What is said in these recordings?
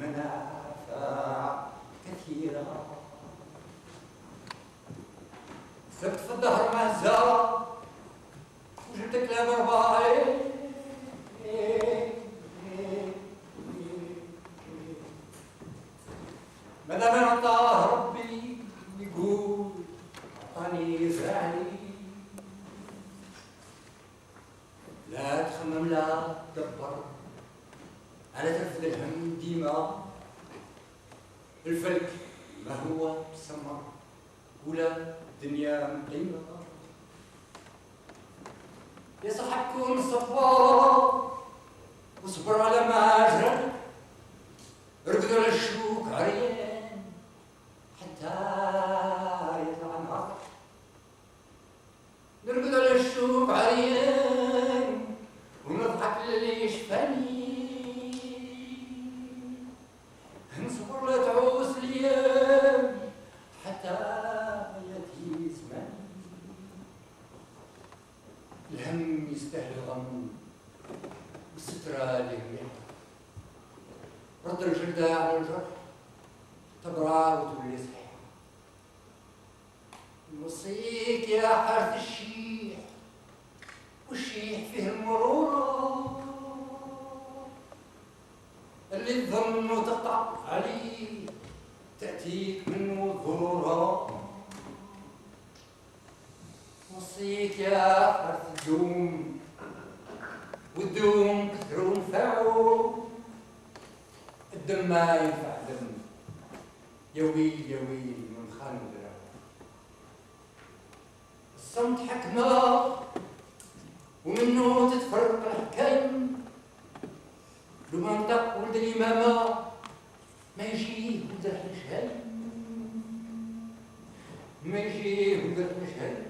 منافع كثيرة. سبت في الظهر مهزة وجبت كلاب رباعي، مادام انا عطاه ربي يقول عطاني زرعني. لا تخمم لا تدبر على ترفد الهم ديما، الفلك ما هو مسمر ولا الدنيا مقيمة. يا صاحب كون صبار واصبر على ما أجرى، ارقدوا للشوك عريان حتى يطلع النهار. نرقدوا للشوك عريان ونضحك للي يشفاني، نصبر لا تعوز الايام حتى ياتي زماني. الهم يستاهل الغم والسترة للريح، رد الجلدة على الجرح تبرع وتولي صحيح. نوصيك يا حارة الشيح والشيح فيه المرورة، اللي تظن وتقطع عليه تأتيك منه ظهورها. نوصيك يا حارة الدوم والدوم كثروا نفعوا، الدم ما ينفع دم، يا ويل يا ويل من خان ودرع. الصمت حكمة ومنه تتفرق الحكايم، لو ما نطق ولد الإمامة ما يجيه ولد الحشايم، ما يجيه ولد الحشايم،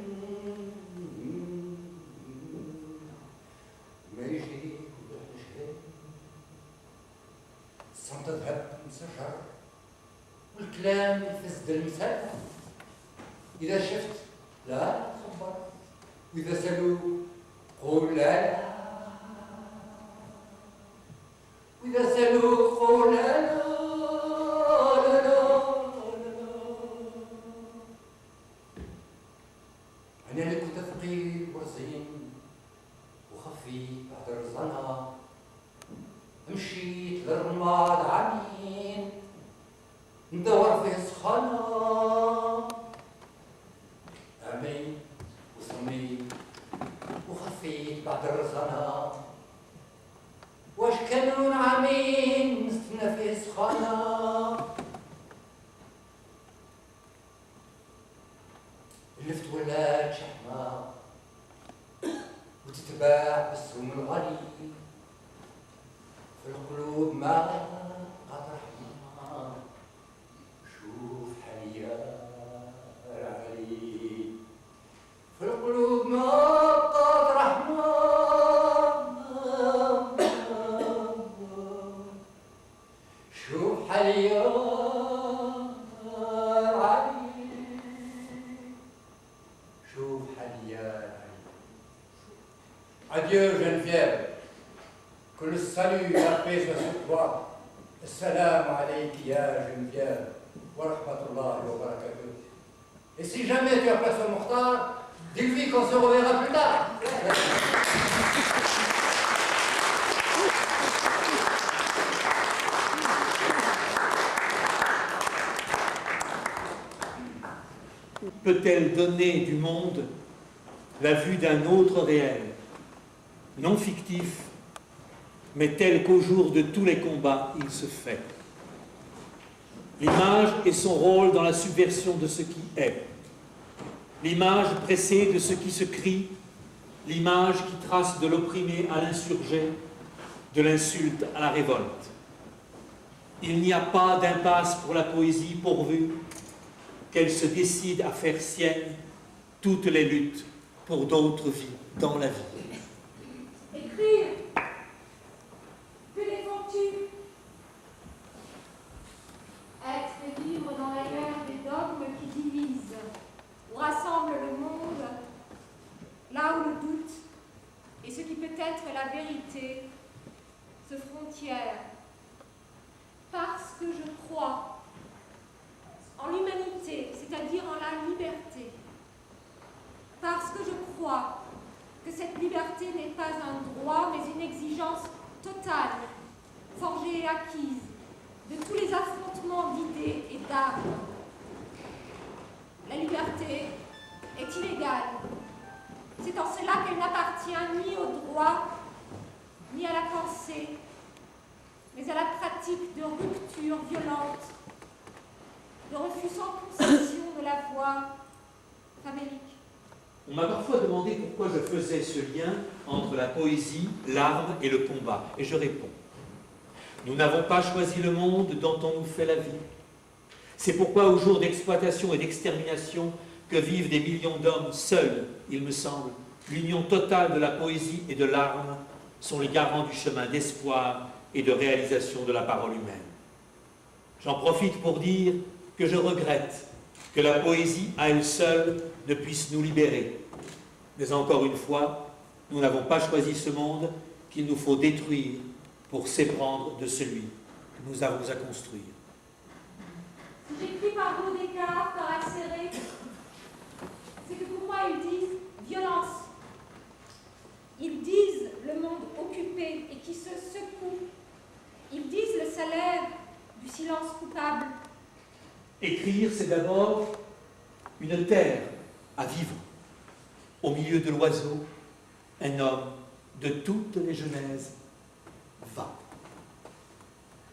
ما يجيه ولد الحشايم. الصمت ذهب مسجر والكلام يفسد المثال، إذا شفت لا تخبر وإذا سألوا قول لا لا، وإذا سألوا قول لا لا لا لا. أنا اللي كنت ثقيل ورزين وخفيف بعد الرزانة، مشيت للرماد عمين ندور فيه سخانة، عميت وصميت وخفيت بعد الرزانة. واش كانوا عامين نستنى فيه سخانة، اللفت ولات شحمة وتتباع بالسوم الغالي، في القلوب ما قد رحمة. شوف حالي يا العلي، في القلوب ما قد رحمة. شوف حالي يا العلي، شوف حالي يا العلي. Adieu Geneviève, que le salut et la paix soient sur toi. Assalamu alayki ya Geneviève, wa rahmatullahi wa barakatuh. Et si jamais tu aperçois au Mokhtar, dis-lui qu'on se reverra plus tard. Peut-elle donner du monde la vue d'un autre réel, non fictif, mais tel qu'au jour de tous les combats il se fait. L'image et son rôle dans la subversion de ce qui est. L'image pressée de ce qui se crie, l'image qui trace de l'opprimé à l'insurgé, de l'insulte à la révolte. Il n'y a pas d'impasse pour la poésie pourvu qu'elle se décide à faire sienne toutes les luttes pour d'autres vies dans la vie. Écrire. Que défends-tu? Être et vivre dans l'ailleurs des dogmes qui divisent, où rassemble le monde, là où le doute et ce qui peut être la vérité se frontièrent. Parce montagnes, forgées et acquises, de tous les affrontements d'idées et d'âmes. La liberté est illégale. C'est en cela qu'elle n'appartient ni au droit, ni à la pensée, mais à la pratique de rupture violente, de refus sans concession de la voie famélique. On m'a parfois demandé pourquoi je faisais ce lien entre la poésie, l'arme et le combat. Et je réponds, nous n'avons pas choisi le monde dont on nous fait la vie. C'est pourquoi au jour d'exploitation et d'extermination que vivent des millions d'hommes, seuls, il me semble, l'union totale de la poésie et de l'arme sont les garants du chemin d'espoir et de réalisation de la parole humaine. J'en profite pour dire que je regrette que la poésie à elle seule ne puisse nous libérer. Mais encore une fois, nous n'avons pas choisi ce monde qu'il nous faut détruire pour s'éprendre de celui que nous avons à construire. Si j'écris par mots d'écart, par accéléré, c'est que pour moi ils disent violence. Ils disent le monde occupé et qui se secoue. Ils disent le salaire du silence coupable. Écrire, c'est d'abord une terre à vivre. Au milieu de l'oiseau, un homme de toutes les genèses va.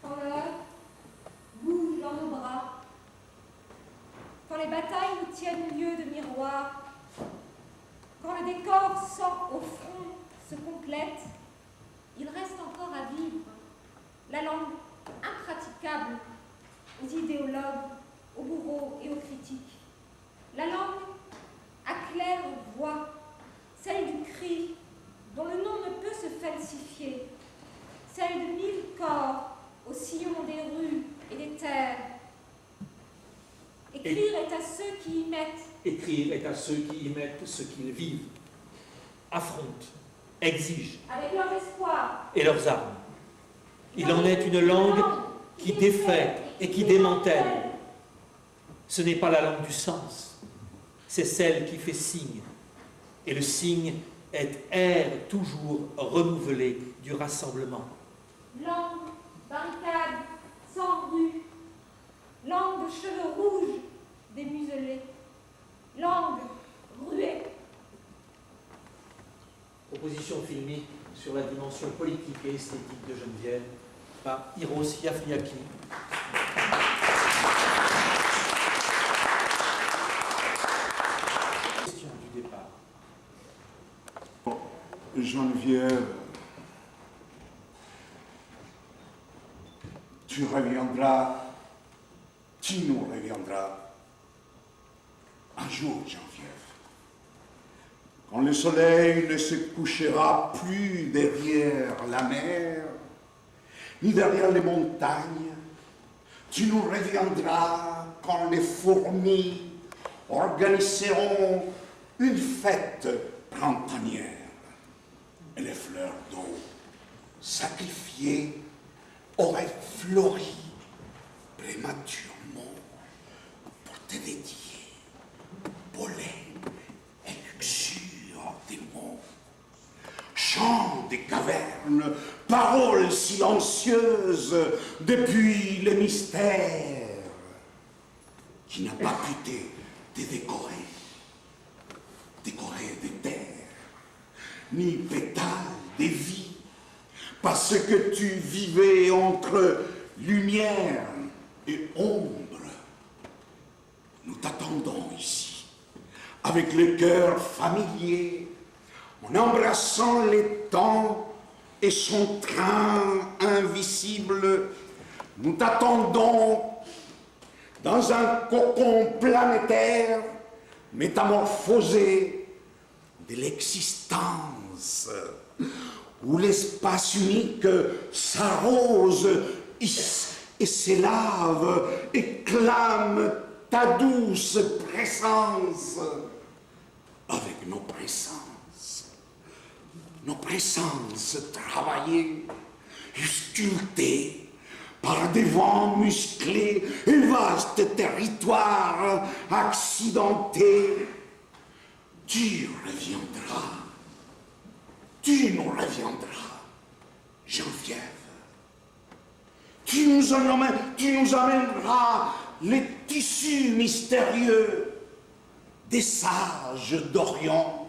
Quand l'heure bouge dans nos bras, quand les batailles nous tiennent lieu de miroir, quand le décor sort au front, se complète, il reste encore à vivre la langue impraticable aux idéologues, aux bourreaux et aux critiques. La langue à claire voix, celle du cri, dont le nom ne peut se falsifier, celle de mille corps au sillon des rues et des terres. Écrire est à ceux qui y mettent. Écrire est à ceux qui y mettent ce qu'ils vivent, affrontent, exigent. Avec leur espoir. Et leurs armes. Il en est une langue qui défait et qui démantèle. Ce n'est pas la langue du sens, c'est celle qui fait signe. Et le signe est air toujours renouvelé du rassemblement. Langue, barricade, sans rue, langue de cheveux rouges démuselés, langue ruée. Proposition filmique sur la dimension politique et esthétique de Geneviève par Hiros Yafriaki. Question du départ. Geneviève, tu reviendras, tu nous reviendras un jour, Geneviève, quand le soleil ne se couchera plus derrière la mer, ni derrière les montagnes. Tu nous reviendras quand les fourmis organiseront une fête printanière et les fleurs d'eau sacrifiées auraient fleuri prématurément pour te dédier pollen et luxure des mots, chants des cavernes, paroles silencieuses depuis les mystères qui n'a pas pu te décorer des terres, ni pétales des vies, parce que tu vivais entre lumière et ombre. Nous t'attendons ici, avec le cœur familier, en embrassant les temps et son train invisible. Nous t'attendons dans un cocon planétaire métamorphosé de l'existence, où l'espace unique s'arrose et s'élave et clame ta douce présence avec nos présences travaillées et sculptées par des vents musclés et vastes territoires accidentés. Tu reviendras, tu nous reviendras, Geneviève, tu nous amèneras les tissus mystérieux des sages d'Orient.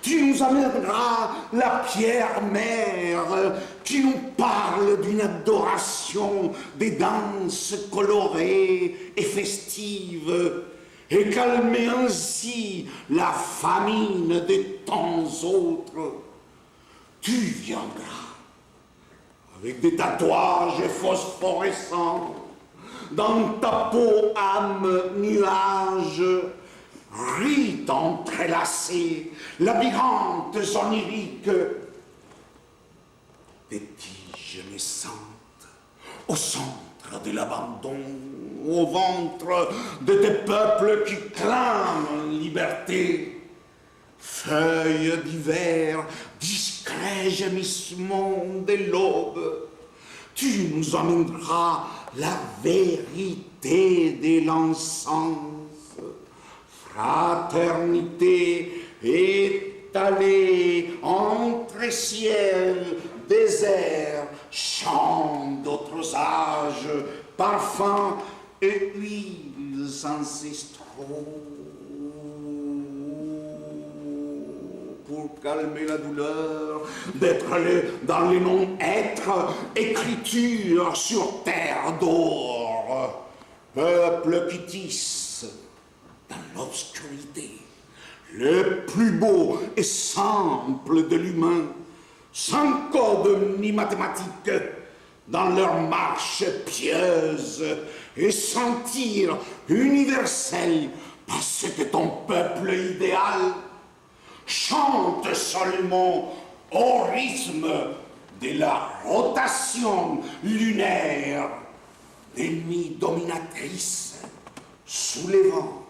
Tu nous amèneras la pierre mère qui nous parle d'une adoration des danses colorées et festives et calmer ainsi la famine des temps autres. Tu viendras avec des tatouages phosphorescents dans ta peau âme nuage, rites entrelacées, labyrinthes oniriques, des tiges naissantes au centre de l'abandon, au ventre de tes peuples qui clament liberté, feuilles d'hiver, discret gémissement de l'aube. Tu nous emmèneras la vérité de l'encens, fraternité étalée entre ciel, désert, chants d'autres âges, parfums et huiles ancestraux. Pour calmer la douleur d'être dans les non-êtres, écriture sur terre d'or, peuple qui tisse dans l'obscurité le plus beau et simple de l'humain, sans code ni mathématiques, dans leur marche pieuse et sentir universel parce que ton peuple idéal chante seulement au rythme de la rotation lunaire des nuits dominatrices, soulevant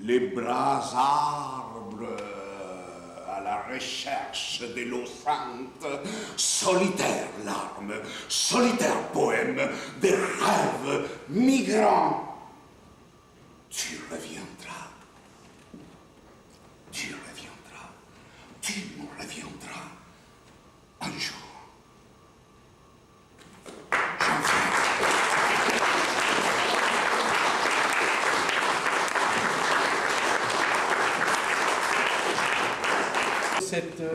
les bras arbres à la recherche de l'eau sainte, solitaire larmes, solitaire poème, des rêves migrants. Tu reviendras, tu nous reviendras un jour.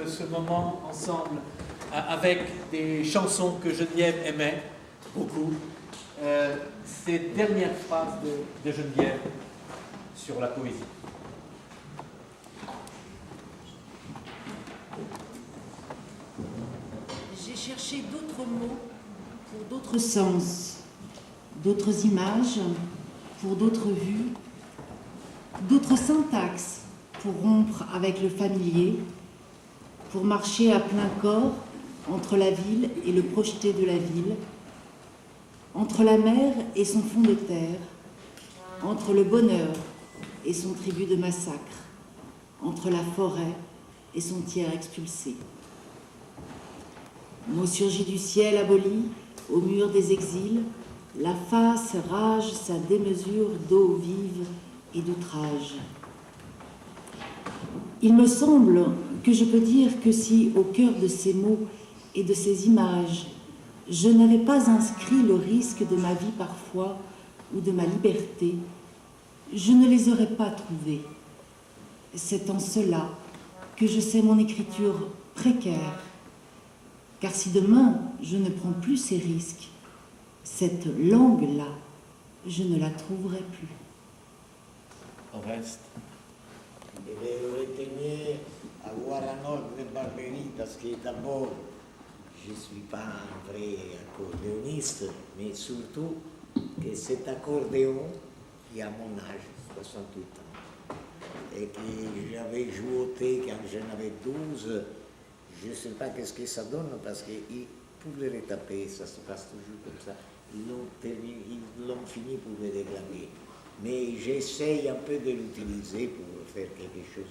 Ce moment ensemble avec des chansons que Geneviève aimait beaucoup. Ces dernières phrases de Geneviève sur la poésie. J'ai cherché d'autres mots pour d'autres sens, d'autres images pour d'autres vues, d'autres syntaxes pour rompre avec le familier, pour marcher à plein corps entre la ville et le projeté de la ville, entre la mer et son fond de terre, entre le bonheur et son tribut de massacre, entre la forêt et son tiers expulsé. Mot surgit du ciel aboli, au mur des exils, la face rage sa démesure d'eau vive et d'outrage. Il me semble que je peux dire que si, au cœur de ces mots et de ces images, je n'avais pas inscrit le risque de ma vie parfois ou de ma liberté, je ne les aurais pas trouvés. C'est en cela que je sais mon écriture précaire, car si demain je ne prends plus ces risques, cette langue-là, je ne la trouverai plus. On reste. Deve retenir avoir un ordre de barberie parce que d'abord, je ne suis pas un vrai accordéoniste, mais surtout que cet accordéon qui a mon âge, 68 ans, et que j'avais joué quand j'en avais 12, je ne sais pas qu'est-ce que ça donne parce que pour le retaper, ça se passe toujours comme ça. Ils l'ont fini pour le déglinguer. Mais j'essaye un peu de l'utiliser pour faire quelque chose.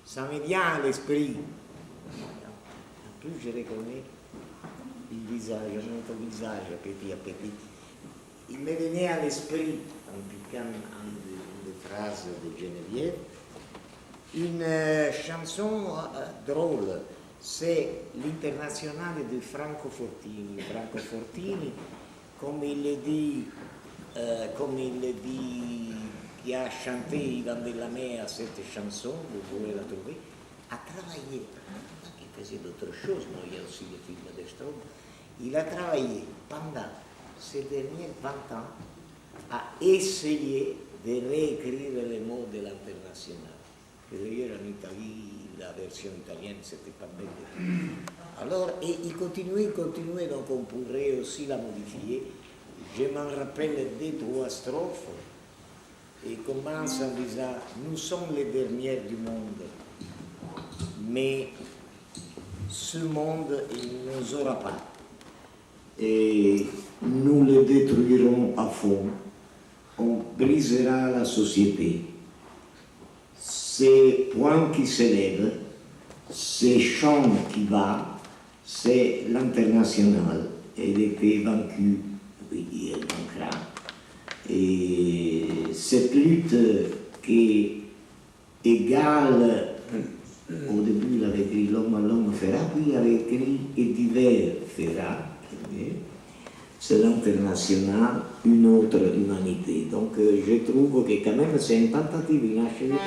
Ça me vient à l'esprit. En plus, je reconnais le visage, notre visage, petit à petit. Il me venait à l'esprit, en piquant une phrase de Geneviève, une chanson drôle. c'est l'internationale de Franco Fortini. Franco Fortini, comme il le dit, qui a chanté Ivan de la Mer cette chanson, vous pouvez la trouver, a travaillé, qui faisait d'autres choses, mais il y a aussi le film de Straub, il a travaillé pendant ces derniers 20 ans à essayer de réécrire les mots de l'international. D'ailleurs, en Italie, la version italienne, c'était pas belle. Alors, et il continuait, donc on pourrait aussi la modifier. Je m'en rappelle 2-3 strophes, et commence en disant « Nous sommes les dernières du monde, mais ce monde, il ne nous aura pas. Et nous le détruirons à fond. On brisera la société. Ces points qui s'élèvent, ces chants qui battent, c'est l'international. Elle était vaincue, oui, elle vaincra. Et cette lutte qui est égale, au début il avait écrit l'homme à l'homme fera, puis il avait écrit et divers fera. C'est l'international, une autre humanité. Donc je trouve que quand même c'est une tentative inachevée.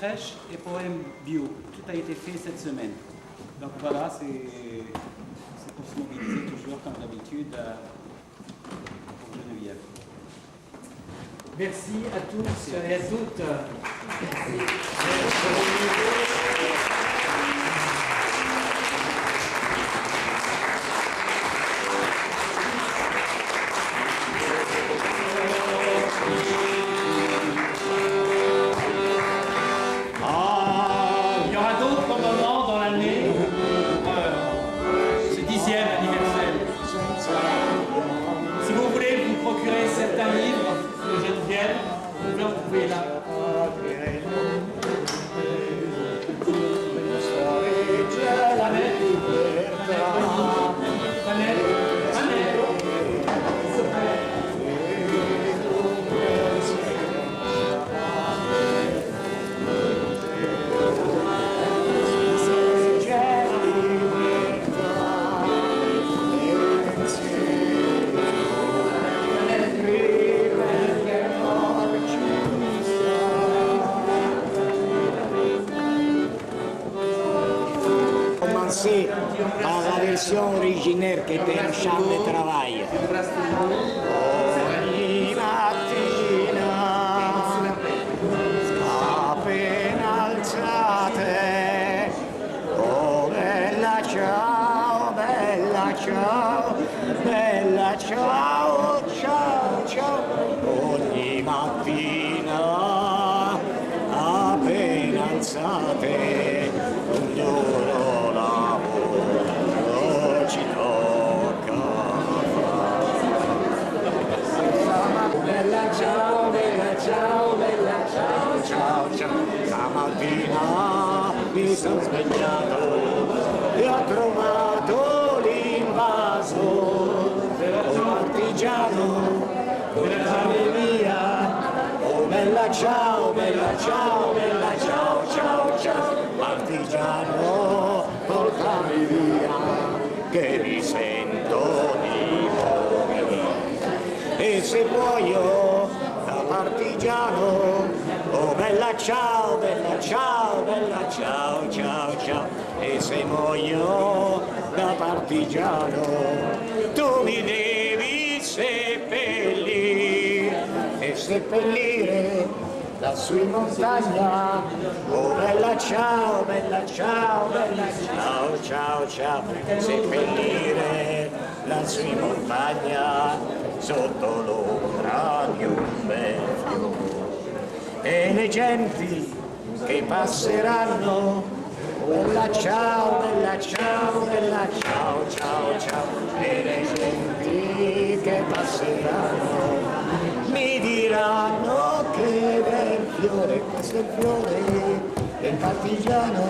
fraîches et poèmes bio. Tout a été fait cette semaine. Donc voilà, c'est pour se mobiliser toujours comme d'habitude pour Geneviève. Merci à tous et à toutes. Il y aura d'autres moments dans l'année pour ce 10e anniversaire. Si vous voulez vous procurer certains livres de Geneviève, vous pouvez en trouver là. Commencer par la version originaire qui était un chant de travail. Ogni mattina appena alzate, oh bella ciao, bella ciao, bella ciao, ciao, ciao. Ogni mattina appena alzate, un duro lavoro ci tocca fare. Bella ciao, bella ciao, bella ciao, ciao, ciao. Stamattina mi sono svegliato e ho trovato l'invaso, un partigiano, portami via. Oh bella ciao, bella ciao, bella ciao, ciao, ciao. Partigiano, portami via, che mi sento di morire. E se muoio da partigiano, oh bella ciao, bella ciao, bella ciao, ciao, ciao. E se muoio da partigiano, tu mi devi seppellire e seppellire lassù in montagna. Oh bella ciao, bella ciao, bella ciao, ciao, ciao. Seppellire lassù in montagna sotto l'ombra di un bel fiume. E le genti che passeranno, bella ciao, bella ciao, bella ciao, ciao, ciao. E le genti che passeranno mi diranno che bel fiore, questo è il fiore del partigiano.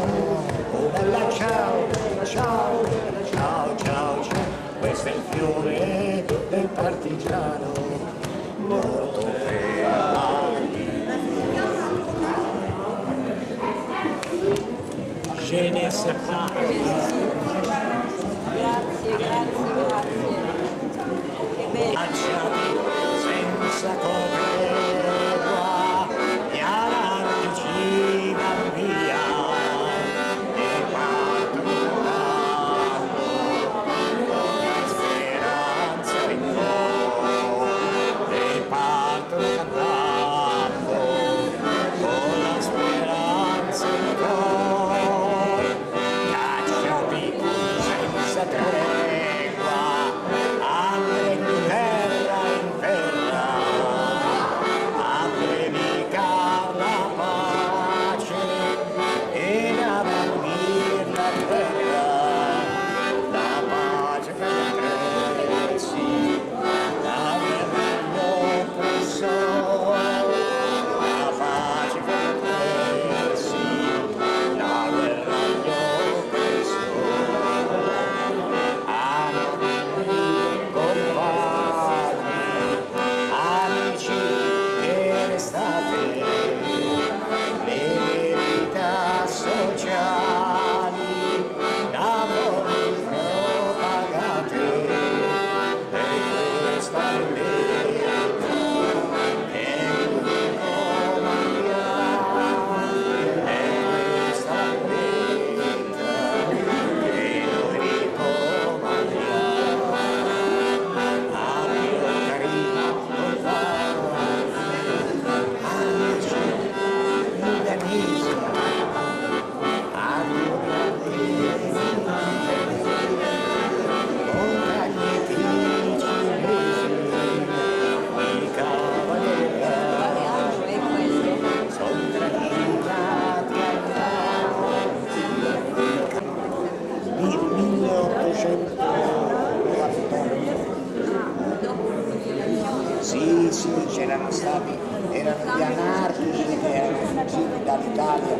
Oh bella ciao, ciao, ciao, ciao, ciao. Questo è il fiore del partigiano, morto per mai. Je ne sais pas. Grazie, grazie, grazie. Che bello. Lasciati senza tregua, gli anarchici van via e partono cantando con la speranza in cuore. E partono cantando con la speranza in cuore. Cacciati senza tregua, anche in terra in erano gli anarchici che erano fuggiti dall'Italia